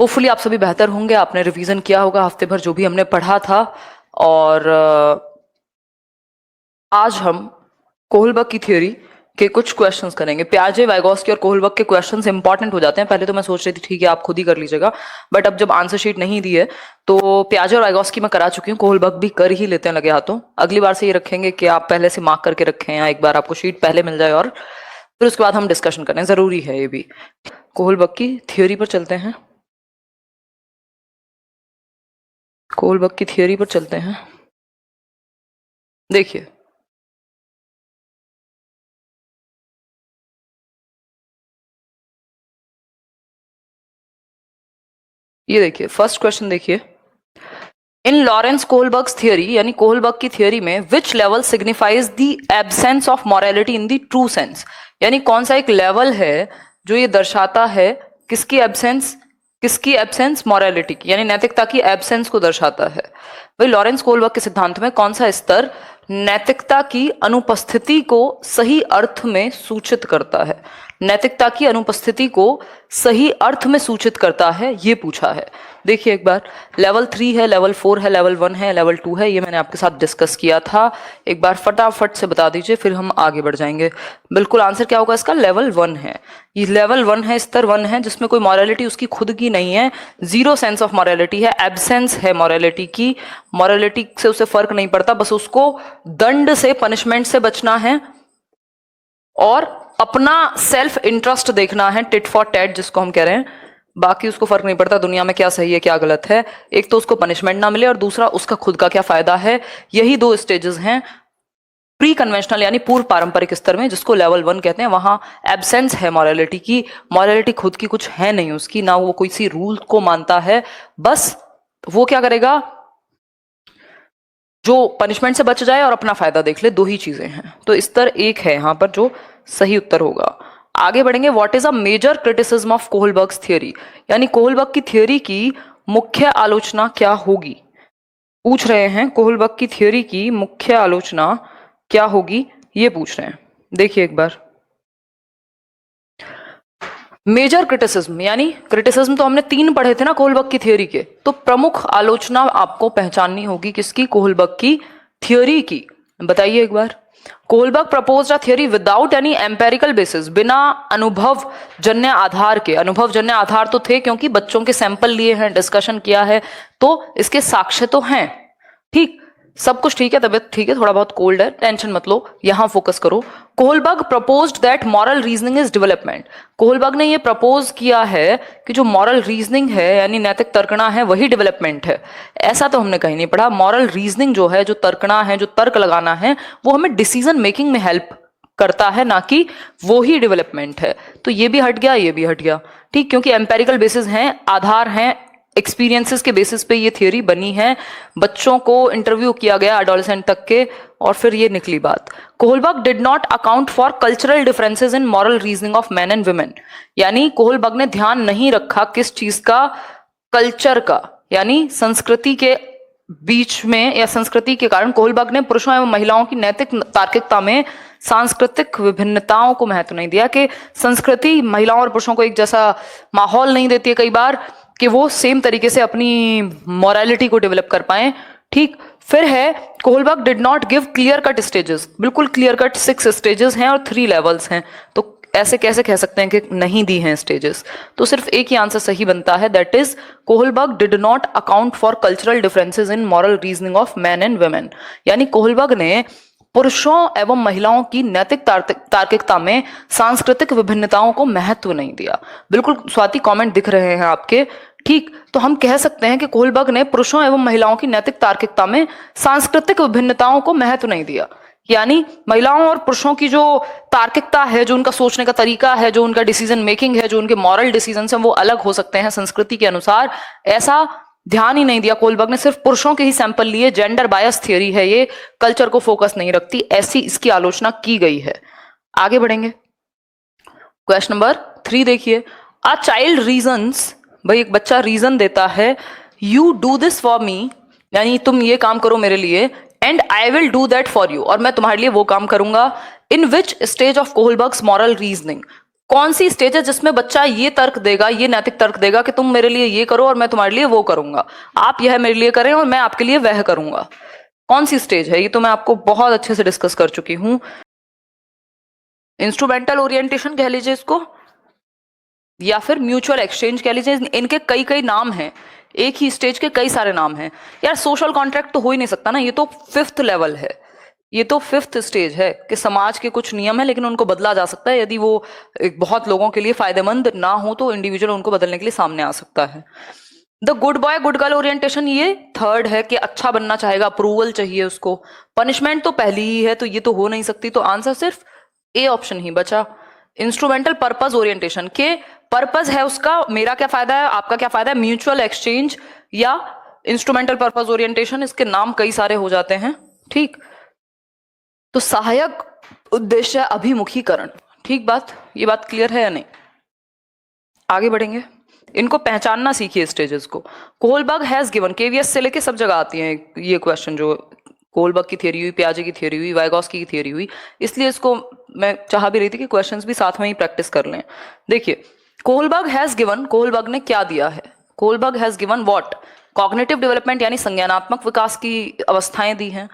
Hopefully आप सभी बेहतर होंगे, आपने रिवीजन किया होगा हफ्ते भर जो भी हमने पढ़ा था। और आज हम कोहलबर्ग की थ्योरी के कुछ क्वेश्चंस करेंगे। पियाजे, वाइगोस्की और कोहलबर्ग के क्वेश्चंस इंपॉर्टेंट हो जाते हैं। पहले तो मैं सोच रही थी ठीक है आप खुद ही कर लीजिएगा, बट अब जब आंसर शीट नहीं दी है तो पियाजे और वाइगोस्की मैं करा चुकी हूँ, कोहलबर्ग भी कर ही लेते हैं लगे हाथों। अगली बार से ये रखेंगे कि आप पहले से मार्क करके रखें या एक बार आपको शीट पहले मिल जाए और फिर उसके बाद हम डिस्कशन करें, जरूरी है ये भी। कोहलबर्ग की थ्योरी पर चलते हैं। कोहलबर्ग की थ्योरी पर चलते हैं। देखिए, ये देखिए फर्स्ट क्वेश्चन देखिए। इन लॉरेंस कोहलबर्ग्स थियरी यानी कोहलबर्ग की थियरी में which level signifies the absence of morality in the true sense, यानी कौन सा एक लेवल है जो ये दर्शाता है किसकी एब्सेंस मॉरलिटी की, यानी नैतिकता की एब्सेंस को दर्शाता है। वही लॉरेंस कोहलबर्ग के सिद्धांत में कौन सा स्तर नैतिकता की अनुपस्थिति को सही अर्थ में सूचित करता है, नैतिकता की अनुपस्थिति को सही अर्थ में सूचित करता है, ये पूछा है। देखिए एक बार, लेवल 3 है, लेवल 4 है, लेवल 1 है, लेवल 2 है, ये मैंने आपके साथ डिस्कस किया था। एक बार फटाफट से बता दीजिए फिर हम आगे बढ़ जाएंगे। बिल्कुल आंसर क्या होगा इसका, लेवल 1 है। ये लेवल 1 है, स्तर 1 है, जिसमें कोई मॉरलिटी उसकी खुद की नहीं है, जीरो सेंस ऑफ मॉरलिटी है, एब्सेंस है मॉरलिटी की। मॉरलिटी से उसे फर्क नहीं पड़ता, बस उसको दंड से, पनिशमेंट से बचना है और अपना सेल्फ इंटरेस्ट देखना है, टिट फॉर टैट जिसको हम कह रहे हैं। बाकी उसको फर्क नहीं पड़ता दुनिया में क्या सही है क्या गलत है। एक तो उसको पनिशमेंट ना मिले और दूसरा उसका खुद का क्या फायदा है। यही दो स्टेजेस हैं प्री कन्वेंशनल यानी पूर्व पारंपरिक स्तर में, जिसको लेवल 1 कहते हैं। वहां एब्सेंस है मॉरलिटी की, मॉरलिटी खुद की कुछ है नहीं उसकी, ना वो कोई सी रूल को मानता है, बस वो क्या करेगा, जो पनिशमेंट से बच जाए और अपना फायदा देख ले, दो ही चीजें हैं। तो स्तर 1 है यहां पर जो सही उत्तर होगा। आगे बढ़ेंगे। What is a major criticism of Kohlberg's theory, यानी कोहलबर्ग की थियरी की मुख्य आलोचना क्या होगी, पूछ रहे हैं कोहलबर्ग की थियरी की मुख्य आलोचना क्या होगी, ये पूछ रहे हैं। देखिए एक बार, मेजर क्रिटिसिज्म यानी क्रिटिसिज्म तो हमने 3 पढ़े थे ना कोहलबर्ग की थियरी के, तो प्रमुख आलोचना आपको पहचाननी होगी किसकी, कोहलबर्ग की थियरी की। बताइए एक बार। Kohlberg proposed a theory without any empirical basis, बिना अनुभव जन्य आधार के। अनुभव जन्य आधार तो थे क्योंकि बच्चों के सैंपल लिए हैं, डिस्कशन किया है, तो इसके साक्ष्य तो हैं। ठीक, सब कुछ ठीक है, तबियत ठीक है, थोड़ा बहुत कोल्ड है, टेंशन मत लो, यहां फोकस करो। Kohlberg proposed that moral reasoning is development. Kohlberg ने ये प्रपोज किया है कि जो मॉरल रीजनिंग है यानी नैतिक तर्कणा है वही डेवलपमेंट है। ऐसा तो हमने कहीं नहीं पढ़ा। मॉरल रीजनिंग जो है, जो तर्कणा है, जो तर्क लगाना है, वो हमें डिसीजन मेकिंग में हेल्प करता है, ना कि वो ही डेवलपमेंट है। तो ये भी हट गया, ये भी हट गया। ठीक, क्योंकि एम्पेरिकल बेसिस हैं, आधार हैं, एक्सपीरियंसेस के बेसिस पे ये थियोरी बनी है। बच्चों को इंटरव्यू किया गया एडोलेसेंट तक के, और फिर ये निकली बात। Kohlberg did not account for cultural differences in moral reasoning of man and women, यानी कोहलबर्ग ने ध्यान नहीं रखा किस चीज का, कल्चर का, यानी संस्कृति के बीच में या संस्कृति के कारण कोहलबर्ग ने पुरुषों एवं महिलाओं की नैतिक तार्किकता में सांस्कृतिक विभिन्नताओं को महत्व नहीं दिया, कि संस्कृति महिलाओं और पुरुषों को एक जैसा माहौल नहीं देती है कई बार कि वो सेम तरीके से अपनी मॉरलिटी को डेवलप कर पाए। ठीक, फिर है Kohlberg did not give clear cut stages, बिल्कुल क्लियर कट 6 स्टेजेस हैं और 3 लेवल्स हैं, तो ऐसे कैसे कह सकते हैं कि नहीं दी हैं स्टेजेस। तो सिर्फ एक ही आंसर सही बनता है, that is Kohlberg did not account for cultural differences in moral reasoning of man and women, यानी कोहलबर्ग ने पुरुषों एवं महिलाओं की नैतिक तार्किकता में सांस्कृतिक विभिन्नताओं को महत्व नहीं दिया। बिल्कुल स्वाति कमेंट दिख रहे हैं आपके। ठीक, तो हम कह सकते हैं कि कोहलबर्ग ने पुरुषों एवं महिलाओं की नैतिक तार्किकता में सांस्कृतिक विभिन्नताओं को महत्व नहीं दिया, यानी महिलाओं और पुरुषों की जो तार्किकता है, जो उनका सोचने का तरीका है, जो उनका डिसीजन मेकिंग है, जो उनके मॉरल डिसीजन है, वो अलग हो सकते हैं संस्कृति के अनुसार, ऐसा ध्यान ही नहीं दिया कोहलबर्ग ने। सिर्फ पुरुषों के ही सैंपल लिए, जेंडर बायस थियरी है ये, कल्चर को फोकस नहीं रखती, ऐसी इसकी आलोचना की गई है। आगे बढ़ेंगे। क्वेश्चन नंबर 3 देखिए। अ चाइल्ड रीजन्स, भाई एक बच्चा रीजन देता है, you do this for me, यानी तुम ये काम करो मेरे लिए, and I will do that for you, और मैं तुम्हारे लिए वो काम करूंगा। In which stage of Kohlberg's moral reasoning, कौन सी स्टेज है जिसमें बच्चा ये तर्क देगा, ये नैतिक तर्क देगा कि तुम मेरे लिए ये करो और मैं तुम्हारे लिए वो करूंगा, आप यह मेरे लिए करें और मैं आपके लिए वह करूंगा? कौन सी स्टेज है? ये तो मैं आपको बहुत अच्छे से डिस्कस कर चुकी हूं। इंस्ट्रूमेंटल ओरिएंटेशन कह लीजिए इसको, या फिर म्यूचुअल एक्सचेंज कह लीजिए। इनके कई कई नाम हैं, एक ही स्टेज के कई सारे नाम हैं यार। सोशल कॉन्ट्रैक्ट तो हो ही नहीं सकता ना, ये तो 5th लेवल है, ये तो 5th स्टेज है कि समाज के कुछ नियम है लेकिन उनको बदला जा सकता है। यदि वो बहुत लोगों के लिए फायदेमंद ना हो तो इंडिविजुअल उनको बदलने के लिए सामने आ सकता है। The good boy good girl orientation ये 3rd है कि अच्छा बनना चाहेगा, अप्रूवल चाहिए उसको। पनिशमेंट तो पहली ही है तो ये तो हो नहीं सकती, तो आंसर सिर्फ ए ऑप्शन ही बचा। इंस्ट्रूमेंटल पर्पस ओरिएंटेशन के पर्पस है उसका, मेरा क्या फायदा है, आपका क्या फायदा है, म्यूचुअल एक्सचेंज या इंस्ट्रूमेंटल पर्पस ओरिएंटेशन, इसके नाम कई सारे हो जाते हैं, ठीक। तो सहायक उद्देश्य अभिमुखीकरण, ठीक बात, ये बात क्लियर है या नहीं? आगे बढ़ेंगे, इनको पहचानना सीखिए स्टेजेस को। कोहलबर्ग हैज गिवन, केवीएस से लेके सब जगह आती है ये क्वेश्चन, जो कोहलबर्ग की थियरी हुई, पियाजे की थियरी हुई, वाइगॉस्की की थियरी हुई, इसलिए इसको मैं चाह भी रही थी कि क्वेश्चंस भी साथ में ही प्रैक्टिस कर लें। देखिए, कोहलबर्ग हैज गिवन, कोहलबर्ग ने क्या दिया है? Kohlberg has given what? Cognitive development यानी संज्ञानात्मक विकास की अवस्थाएं दी हैं,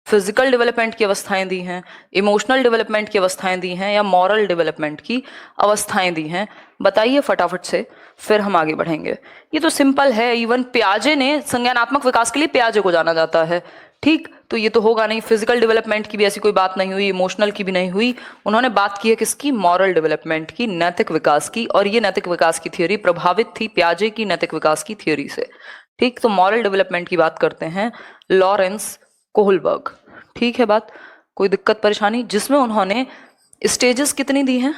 फिजिकल डेवलपमेंट की अवस्थाएं दी हैं, इमोशनल डेवलपमेंट की अवस्थाएं दी हैं, या मॉरल डेवलपमेंट की अवस्थाएं दी हैं? बताइए फटाफट से, फिर हम आगे बढ़ेंगे। ये तो सिंपल है, इवन पियाजे ने संज्ञानात्मक विकास के लिए पियाजे को जाना जाता है, ठीक। तो ये तो होगा नहीं, फिजिकल डेवलपमेंट की भी ऐसी कोई बात नहीं हुई, इमोशनल की भी नहीं हुई, उन्होंने बात की है किसकी? मॉरल डेवलपमेंट की, नैतिक विकास की। और ये नैतिक विकास की थियोरी प्रभावित थी पियाजे की नैतिक विकास की थियोरी से, ठीक। तो मॉरल डेवलपमेंट की बात करते हैं लॉरेंस कोहलबर्ग, ठीक है बात, कोई दिक्कत परेशानी? जिसमें उन्होंने स्टेजेस कितनी दी हैं,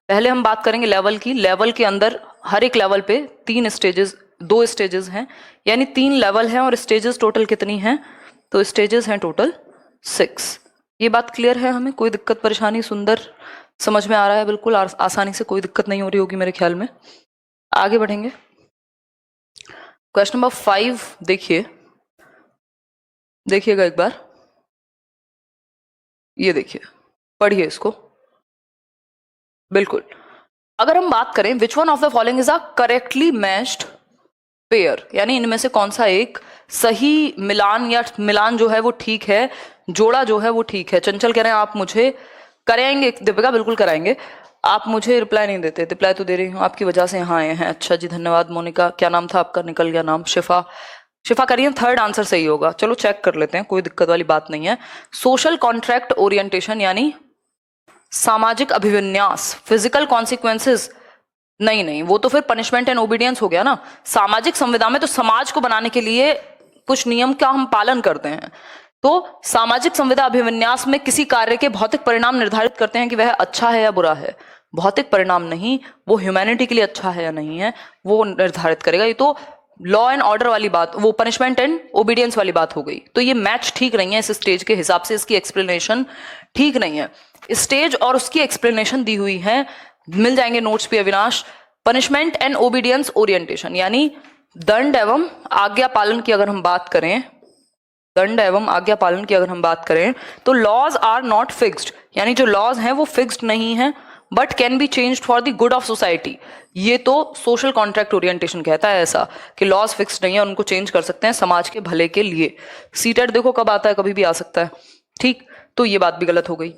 पहले हम बात करेंगे लेवल की। लेवल के अंदर हर एक लेवल पे 3 स्टेजेस, 2 स्टेजेस हैं, यानी 3 लेवल हैं, और स्टेजेस टोटल कितनी हैं? तो स्टेजेस हैं टोटल 6। ये बात क्लियर है हमें? कोई दिक्कत परेशानी? सुंदर, समझ में आ रहा है बिल्कुल आसानी से, कोई दिक्कत नहीं हो रही होगी मेरे ख्याल में। आगे बढ़ेंगे, क्वेश्चन नंबर 5 देखिए, देखिएगा एक बार, ये देखिए, पढ़िए इसको बिल्कुल। अगर हम बात करें विच one of the following is a correctly matched pair, यानी इनमें से कौन सा एक सही मिलान, या मिलान जो है वो ठीक है, जोड़ा जो है वो ठीक है। चंचल कह रहे हैं आप मुझे कराएंगे, दीपिका बिल्कुल कराएंगे, आप मुझे रिप्लाई नहीं देते। रिप्लाई तो दे रही हूँ, आपकी वजह से यहाँ आए हैं। अच्छा जी, धन्यवाद। मोनिका, क्या नाम था आपका? निकल गया नाम। शिफा, शिफा करिए, 3rd आंसर सही होगा। चलो चेक कर लेते हैं, कोई दिक्कत वाली बात नहीं है। सोशल कॉन्ट्रैक्ट ओरिएंटेशन यानी सामाजिक अभिविन्यास, फिजिकल कॉन्सिक्वेंसेस नहीं, वो तो फिर पनिशमेंट एंड ओबीडियंस हो गया ना। सामाजिक संविदा में तो समाज को बनाने के लिए कुछ नियम का हम पालन करते हैं, तो सामाजिक संविदा अभिविन्यास में किसी कार्य के भौतिक परिणाम निर्धारित करते हैं कि वह अच्छा है या बुरा है। भौतिक परिणाम नहीं, वो ह्यूमैनिटी के लिए अच्छा है या नहीं है, वो निर्धारित करेगा। ये तो लॉ एंड ऑर्डर वाली बात, वो पनिशमेंट एंड ओबीडियंस वाली बात हो गई। तो ये मैच ठीक नहीं है इस स्टेज के हिसाब से, इसकी एक्सप्लेनेशन ठीक नहीं है। स्टेज और उसकी एक्सप्लेनेशन दी हुई है, मिल जाएंगे नोट्स पे Avinash. Punishment and obedience orientation यानी दंड एवं आज्ञा पालन की अगर हम बात करें, दंड एवं आज्ञा पालन की अगर हम बात करें, तो लॉज आर नॉट फिक्स्ड, यानी जो लॉज हैं वो फिक्स्ड नहीं है, but can be changed for the good of society. ये तो सोशल कॉन्ट्रैक्ट ओरिएंटेशन कहता है ऐसा कि लॉज फिक्स्ड नहीं है, उनको चेंज कर सकते हैं समाज के भले के लिए। सीटेट देखो कब आता है, कभी भी आ सकता है, ठीक। तो ये बात भी गलत हो गई।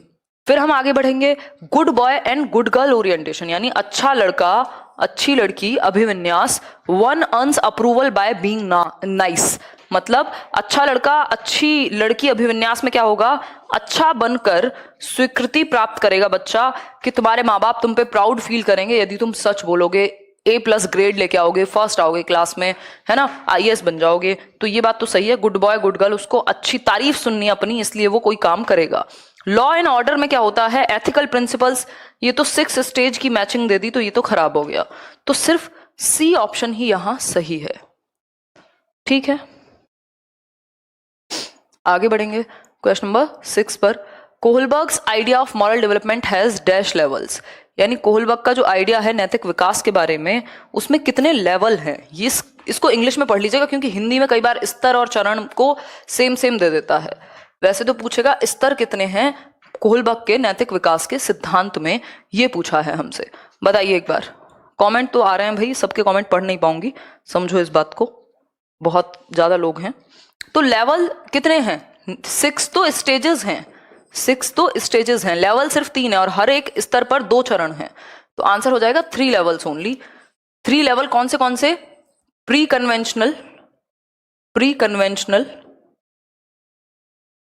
फिर हम आगे बढ़ेंगे, good boy and good girl orientation यानी अच्छा लड़का अच्छी लड़की अभिविन्यास, one earns approval by being nice, मतलब अच्छा लड़का अच्छी लड़की अभिविन्यास में क्या होगा? अच्छा बनकर स्वीकृति प्राप्त करेगा बच्चा, कि तुम्हारे माँ बाप तुम पे प्राउड फील करेंगे यदि तुम सच बोलोगे, A+ ग्रेड लेके आओगे, फर्स्ट आओगे क्लास में, है ना, IAS बन जाओगे। तो ये बात तो सही है, गुड बॉय गुड गर्ल, उसको अच्छी तारीफ सुननी अपनी, इसलिए वो कोई काम करेगा। लॉ एंड ऑर्डर में क्या होता है? एथिकल प्रिंसिपल्स, ये तो 6 स्टेज की मैचिंग दे दी, तो ये तो खराब हो गया। तो सिर्फ C ऑप्शन ही यहां सही है, ठीक है। आगे बढ़ेंगे क्वेश्चन नंबर 6 पर। Kohlberg's idea of moral development has dash levels, यानी कोहलबर्ग का जो आइडिया है नैतिक विकास के बारे में, उसमें कितने लेवल हैं? ये इसको इंग्लिश में पढ़ लीजिएगा, क्योंकि हिंदी में कई बार स्तर और चरण को सेम दे देता है। वैसे तो पूछेगा स्तर कितने हैं कोहलबर्ग के नैतिक विकास के सिद्धांत में, ये पूछा है हमसे। बताइए एक बार। कमेंट तो आ रहे हैं भाई, सबके कमेंट पढ़ नहीं पाऊंगी, समझो इस बात को, बहुत ज्यादा लोग हैं। तो लेवल कितने हैं? 6 तो स्टेजेस हैं, 6 तो स्टेजेस हैं, लेवल सिर्फ 3 है और हर एक स्तर पर 2 चरण हैं। तो आंसर हो जाएगा 3 लेवल्स ओनली। 3 लेवल कौन से? प्री कन्वेंशनल,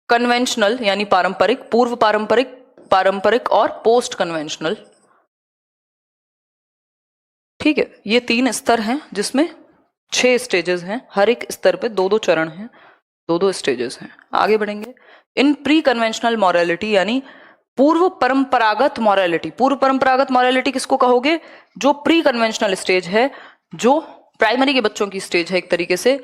कन्वेंशनल यानी पारंपरिक, पूर्व पारंपरिक, पारंपरिक और पोस्ट कन्वेंशनल। ठीक है, ये 3 स्तर हैं जिसमें 6 स्टेजेस हैं, हर एक स्तर पे 2-2 चरण हैं, 2-2 स्टेजेस हैं। आगे बढ़ेंगे। इन प्री कन्वेंशनल मॉरलिटी यानी पूर्व परंपरागत मॉरलिटी। पूर्व परंपरागत मॉरलिटी किसको कहोगे? जो प्री कन्वेंशनल स्टेज है, जो प्राइमरी के बच्चों की स्टेज है एक तरीके से।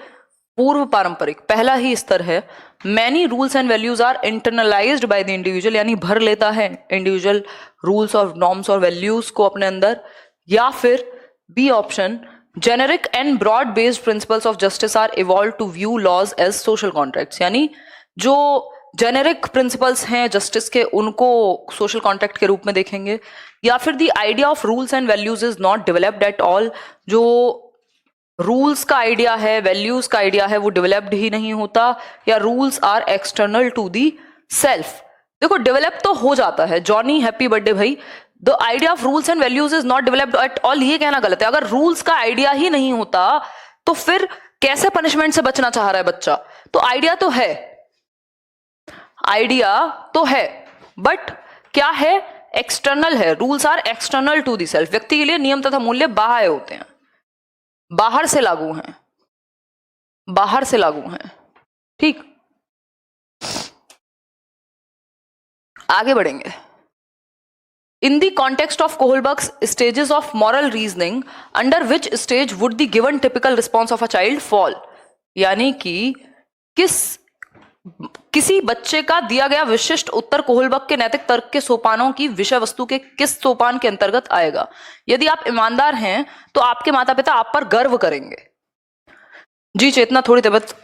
पूर्व पारंपरिक पहला ही स्तर है। Many rules and values are internalised by the individual यानी भर लेता है इंडिविजुअल रूल्स और नॉर्म्स और वैल्यूज को अपने अंदर। या फिर B option, generic and broad based principles of justice are evolve to view laws as social contracts यानी जो जेनेरिक प्रिंसिपल्स हैं जस्टिस के उनको सोशल कॉन्ट्रैक्ट के रूप में देखेंगे। या फिर the idea of rules and values is not developed at all, जो रूल्स का आइडिया है, वैल्यूज का आइडिया है, वो डेवलप्ड ही नहीं होता। या rules are external to the self. देखो डेवलप तो हो जाता है, जॉनी हैप्पी बर्थडे भाई, the idea of rules and values is not developed at all, ये कहना गलत है। अगर रूल्स का आइडिया ही नहीं होता तो फिर कैसे पनिशमेंट से बचना चाह रहा है बच्चा? तो आइडिया तो है, आइडिया तो है, बट क्या है? एक्सटर्नल है। Rules are external to the self, व्यक्ति के लिए नियम तथा मूल्य बाह्य होते हैं, बाहर से लागू हैं, बाहर से लागू हैं। ठीक, आगे बढ़ेंगे। In the context of Kohlberg's stages of moral reasoning, under which stage would the given typical response of a child fall? यानी कि किसी बच्चे का दिया गया विशिष्ट उत्तर कोहलबर्ग के नैतिक तर्क के सोपानों की विषय वस्तु के किस सोपान के अंतर्गत आएगा? यदि आप ईमानदार हैं तो आपके माता पिता आप पर गर्व करेंगे। जी चेतना, थोड़ी तबीयत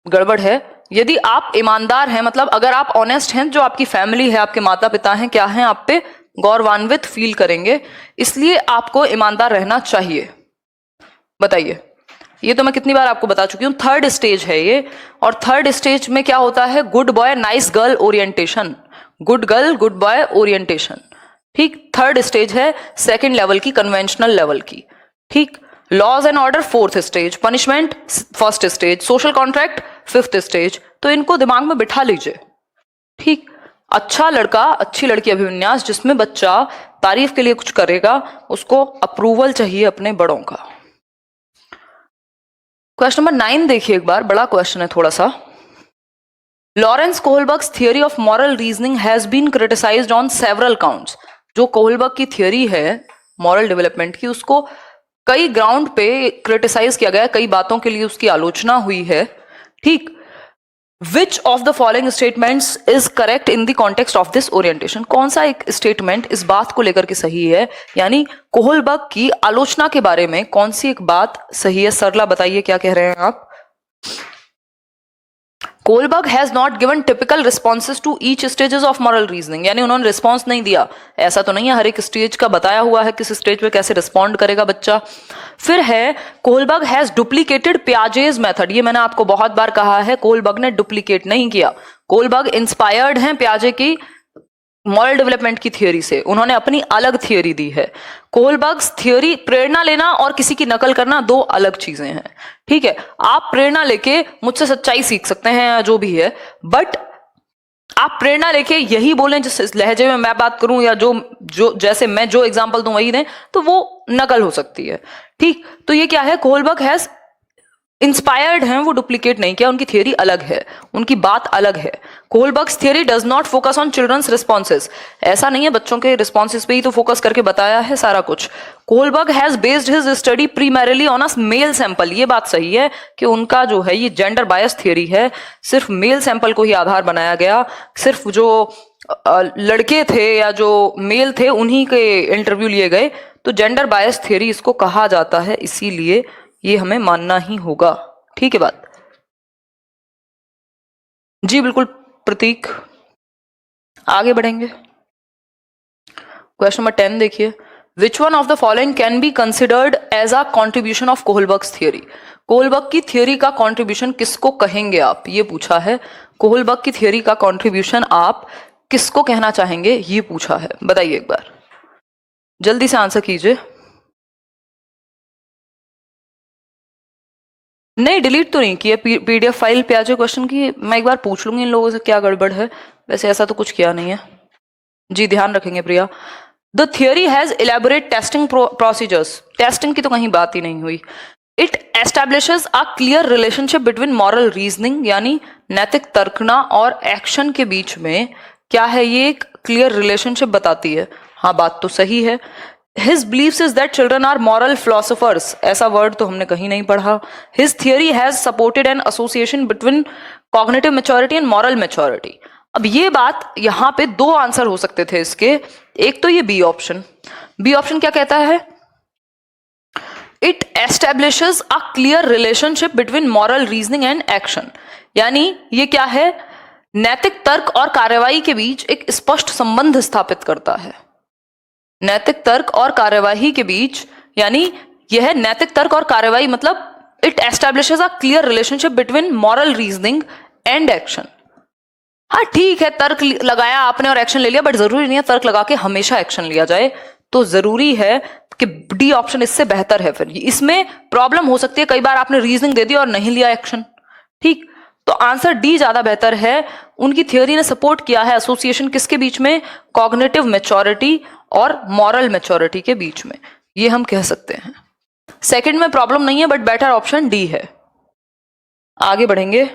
गड़बड़ है। यदि आप ईमानदार हैं मतलब अगर आप ऑनेस्ट हैं, जो आपकी फैमिली है, आपके माता पिता हैं, क्या हैं, आप पे गौरवान्वित फील करेंगे, इसलिए आपको ईमानदार रहना चाहिए। बताइए, ये तो मैं कितनी बार आपको बता चुकी हूं, 3rd स्टेज है ये। और 3rd स्टेज में क्या होता है? Good boy nice girl orientation, good girl good boy orientation. ठीक, 3rd स्टेज है 2nd लेवल की, कन्वेंशनल लेवल की। ठीक, laws and order 4th stage, punishment 1st stage, social contract 5th stage. तो इनको दिमाग में बिठा लीजिए। ठीक, अच्छा लड़का अच्छी लड़की अभिविन्यास, जिसमें बच्चा तारीफ के लिए कुछ करेगा, उसको अप्रूवल चाहिए अपने बड़ों का। क्वेश्चन नंबर 9 देखिए एक बार, बड़ा क्वेश्चन है थोड़ा सा। Lawrence Kohlberg's theory of moral reasoning has been criticized on several counts. जो कोहलबर्ग की थियरी है मॉरल डेवलपमेंट की, उसको कई ग्राउंड पे क्रिटिसाइज किया गया, कई बातों के लिए उसकी आलोचना हुई है। ठीक, Which of the following statements is correct in the context of this orientation? कौन सा एक स्टेटमेंट इस बात को लेकर के सही है, यानी कोहलबर्ग की आलोचना के बारे में कौन सी एक बात सही है? सरला बताइए क्या कह रहे हैं आप। Kohlberg has not given typical responses to each stages of moral reasoning, यानी उन्होंने रिस्पॉन्स नहीं दिया। ऐसा तो नहीं है, हर एक स्टेज का बताया हुआ है किस स्टेज पे कैसे रिस्पॉन्ड करेगा बच्चा। फिर है कोहलबर्ग हैज डुप्लीकेटेड पियाजेज मेथड। ये मैंने आपको बहुत बार कहा है, कोहलबर्ग ने डुप्लीकेट नहीं किया। कोहलबर्ग इंस्पायर्ड हैं पियाजे की मॉरल डेवलपमेंट की थियोरी से, उन्होंने अपनी अलग थियोरी दी है। कोहलबर्ग्स थियोरी, प्रेरणा लेना और किसी की नकल करना 2 अलग चीजें हैं। ठीक है, आप प्रेरणा लेके मुझसे सच्चाई सीख सकते हैं या जो भी है, बट आप प्रेरणा लेके यही बोलें जिस लहजे में मैं बात करूं या जो जैसे मैं जो एग्जांपल दूं वही दें, तो वो नकल हो सकती है। ठीक, तो ये क्या है? कोहलबर्ग हैज इंस्पायर्ड हैं, वो डुप्लीकेट नहीं किया, उनकी थियरी अलग है, उनकी बात अलग है। Kohlberg's theory does not focus on children's responses, ऐसा नहीं है, बच्चों के रिस्पॉन्सेज पे ही तो फोकस करके बताया है सारा कुछ। Kohlberg has based his study primarily on a male sample, ये बात सही है कि उनका जो है ये जेंडर बायस थियरी है, सिर्फ मेल सैंपल को ही आधार बनाया गया, सिर्फ जो लड़के थे या जो मेल थे उन्हीं के इंटरव्यू लिए गए, तो जेंडर बायस थियरी इसको कहा जाता है, इसीलिए ये हमें मानना ही होगा। ठीक है बात? जी बिल्कुल प्रतीक, आगे बढ़ेंगे। क्वेश्चन नंबर 10 देखिए। Which one of the following can be considered as a contribution of Kohlberg's theory? Kohlberg की थियोरी का कॉन्ट्रीब्यूशन किसको कहेंगे आप, ये पूछा है। कोहलबर्ग की थियोरी का कॉन्ट्रीब्यूशन आप किसको कहना चाहेंगे, ये पूछा है। बताइए एक बार, जल्दी से आंसर कीजिए। नहीं, डिलीट तो नहीं किया, पीडीएफ फाइल पे आ जाए क्वेश्चन की। मैं एक बार पूछ लूंगी इन लोगों से क्या गड़बड़ है, वैसे ऐसा तो कुछ किया नहीं है जी, ध्यान रखेंगे Priya. The theory has elaborate testing procedures, testing की तो कहीं बात ही नहीं हुई। It establishes a clear relationship between moral reasoning, यानी नैतिक तर्कना और एक्शन के बीच में क्या है, ये एक क्लियर रिलेशनशिप बताती है। हाँ, बात तो सही है। His beliefs is that children are moral philosophers, ऐसा वर्ड तो हमने कहीं नहीं पढ़ा। His theory has supported an association between cognitive maturity and moral maturity। अब ये बात, यहाँ पे दो आंसर हो सकते थे इसके। एक तो ये बी ऑप्शन, बी ऑप्शन क्या कहता है? It establishes a clear relationship between moral reasoning and action, यानी ये क्या है, नैतिक तर्क और कार्यवाही के बीच एक स्पष्ट संबंध स्थापित करता है। नैतिक तर्क और कार्यवाही के बीच, यानी यह नैतिक तर्क और कार्यवाही मतलब it establishes a clear relationship between moral reasoning and action. हाँ ठीक है, तर्क लगाया आपने और एक्शन ले लिया, बट जरूरी नहीं है तर्क लगा के हमेशा एक्शन लिया जाए। तो जरूरी है कि डी ऑप्शन इससे बेहतर है। फिर इसमें प्रॉब्लम हो सकती है, कई बार आपने रीजनिंग दे दी और नहीं लिया एक्शन, ठीक, तो आंसर डी ज्यादा बेहतर है। उनकी थियोरी ने सपोर्ट किया है एसोसिएशन किसके बीच में, कॉग्निटिव मैच्योरिटी और मॉरल मैच्योरिटी के बीच में, ये हम कह सकते हैं। सेकंड में प्रॉब्लम नहीं है, बट बेटर ऑप्शन डी है। आगे बढ़ेंगे।